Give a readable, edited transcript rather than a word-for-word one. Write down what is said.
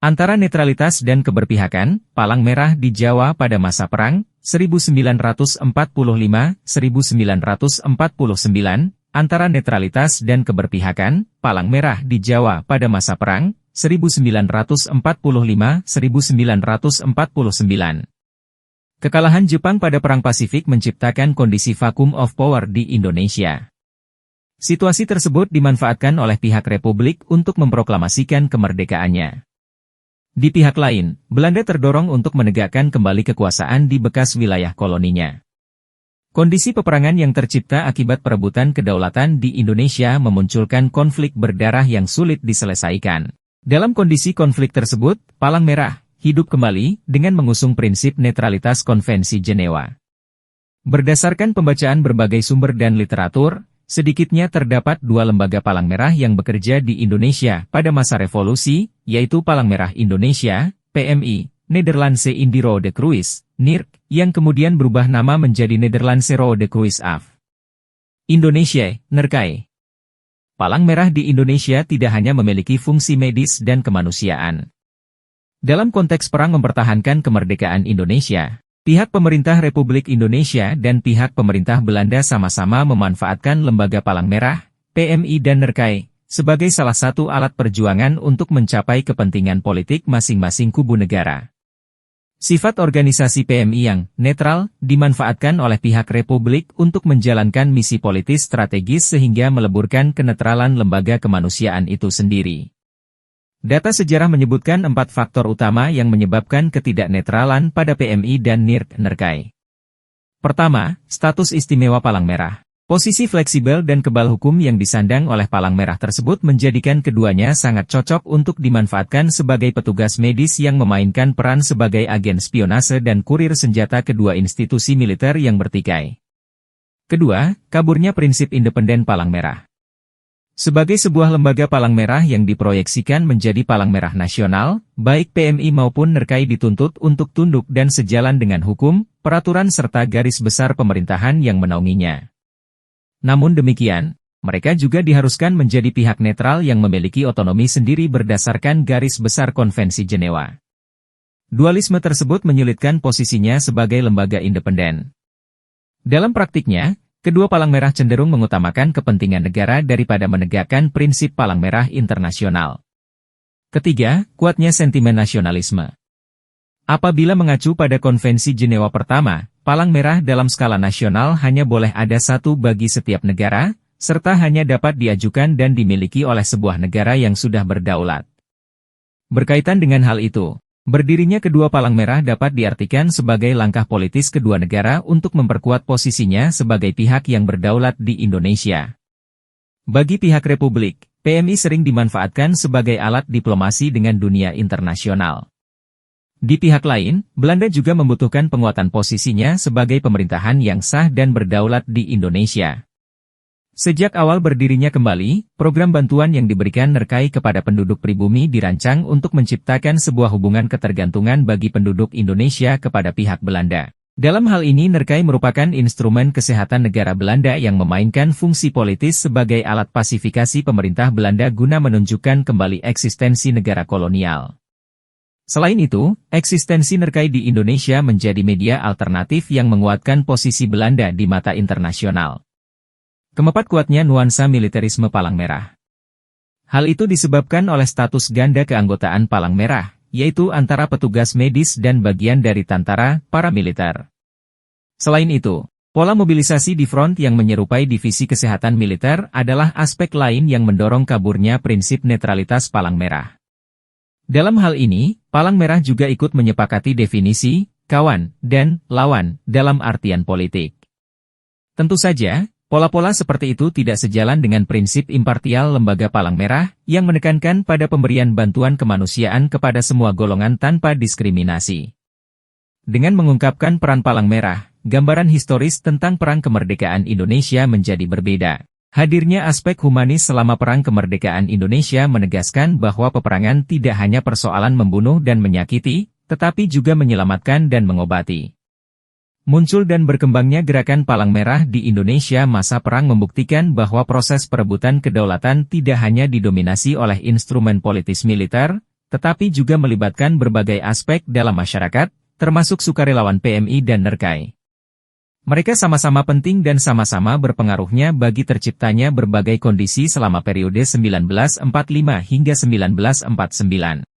Antara netralitas dan keberpihakan, Palang Merah di Jawa pada masa perang, 1945-1949, antara netralitas dan keberpihakan, Palang Merah di Jawa pada masa perang, 1945-1949. Kekalahan Jepang pada Perang Pasifik menciptakan kondisi vacuum of power di Indonesia. Situasi tersebut dimanfaatkan oleh pihak Republik untuk memproklamasikan kemerdekaannya. Di pihak lain, Belanda terdorong untuk menegakkan kembali kekuasaan di bekas wilayah koloninya. Kondisi peperangan yang tercipta akibat perebutan kedaulatan di Indonesia memunculkan konflik berdarah yang sulit diselesaikan. Dalam kondisi konflik tersebut, Palang Merah hidup kembali dengan mengusung prinsip netralitas Konvensi Jenewa. Berdasarkan pembacaan berbagai sumber dan literatur, sedikitnya terdapat dua lembaga Palang Merah yang bekerja di Indonesia pada masa revolusi, yaitu Palang Merah Indonesia, PMI, Nederlandse Indirode Kruis, NIRK, yang kemudian berubah nama menjadi Nederlandse Rode Kruis af Indonesia, NERKAI. Palang Merah di Indonesia tidak hanya memiliki fungsi medis dan kemanusiaan. Dalam konteks perang mempertahankan kemerdekaan Indonesia, pihak pemerintah Republik Indonesia dan pihak pemerintah Belanda sama-sama memanfaatkan lembaga Palang Merah, PMI dan NERKAI, sebagai salah satu alat perjuangan untuk mencapai kepentingan politik masing-masing kubu negara. Sifat organisasi PMI yang netral dimanfaatkan oleh pihak Republik untuk menjalankan misi politis strategis sehingga meleburkan kenetralan lembaga kemanusiaan itu sendiri. Data sejarah menyebutkan 4 faktor utama yang menyebabkan ketidaknetralan pada PMI dan NERKAI. Pertama, status istimewa Palang Merah. Posisi fleksibel dan kebal hukum yang disandang oleh Palang Merah tersebut menjadikan keduanya sangat cocok untuk dimanfaatkan sebagai petugas medis yang memainkan peran sebagai agen spionase dan kurir senjata kedua institusi militer yang bertikai. Kedua, kaburnya prinsip independen Palang Merah. Sebagai sebuah lembaga Palang Merah yang diproyeksikan menjadi Palang Merah Nasional, baik PMI maupun NERKAI dituntut untuk tunduk dan sejalan dengan hukum, peraturan serta garis besar pemerintahan yang menaunginya. Namun demikian, mereka juga diharuskan menjadi pihak netral yang memiliki otonomi sendiri berdasarkan garis besar Konvensi Jenewa. Dualisme tersebut menyulitkan posisinya sebagai lembaga independen. Dalam praktiknya, kedua Palang Merah cenderung mengutamakan kepentingan negara daripada menegakkan prinsip Palang Merah internasional. Ketiga, kuatnya sentimen nasionalisme. Apabila mengacu pada Konvensi Jenewa pertama, Palang Merah dalam skala nasional hanya boleh ada satu bagi setiap negara, serta hanya dapat diajukan dan dimiliki oleh sebuah negara yang sudah berdaulat. Berkaitan dengan hal itu, berdirinya kedua Palang Merah dapat diartikan sebagai langkah politis kedua negara untuk memperkuat posisinya sebagai pihak yang berdaulat di Indonesia. Bagi pihak Republik, PMI sering dimanfaatkan sebagai alat diplomasi dengan dunia internasional. Di pihak lain, Belanda juga membutuhkan penguatan posisinya sebagai pemerintahan yang sah dan berdaulat di Indonesia. Sejak awal berdirinya kembali, program bantuan yang diberikan NERKAI kepada penduduk pribumi dirancang untuk menciptakan sebuah hubungan ketergantungan bagi penduduk Indonesia kepada pihak Belanda. Dalam hal ini NERKAI merupakan instrumen kesehatan negara Belanda yang memainkan fungsi politis sebagai alat pasifikasi pemerintah Belanda guna menunjukkan kembali eksistensi negara kolonial. Selain itu, eksistensi NERKAI di Indonesia menjadi media alternatif yang menguatkan posisi Belanda di mata internasional. Keempat, kuatnya nuansa militerisme Palang Merah. Hal itu disebabkan oleh status ganda keanggotaan Palang Merah, yaitu antara petugas medis dan bagian dari tentara, paramiliter. Selain itu, pola mobilisasi di front yang menyerupai divisi kesehatan militer adalah aspek lain yang mendorong kaburnya prinsip netralitas Palang Merah. Dalam hal ini, Palang Merah juga ikut menyepakati definisi, kawan, dan lawan, dalam artian politik. Tentu saja, pola-pola seperti itu tidak sejalan dengan prinsip impartial lembaga Palang Merah, yang menekankan pada pemberian bantuan kemanusiaan kepada semua golongan tanpa diskriminasi. Dengan mengungkapkan peran Palang Merah, gambaran historis tentang perang kemerdekaan Indonesia menjadi berbeda. Hadirnya aspek humanis selama perang kemerdekaan Indonesia menegaskan bahwa peperangan tidak hanya persoalan membunuh dan menyakiti, tetapi juga menyelamatkan dan mengobati. Muncul dan berkembangnya gerakan Palang Merah di Indonesia masa perang membuktikan bahwa proses perebutan kedaulatan tidak hanya didominasi oleh instrumen politis militer, tetapi juga melibatkan berbagai aspek dalam masyarakat, termasuk sukarelawan PMI dan NERKAI. Mereka sama-sama penting dan sama-sama berpengaruhnya bagi terciptanya berbagai kondisi selama periode 1945 hingga 1949.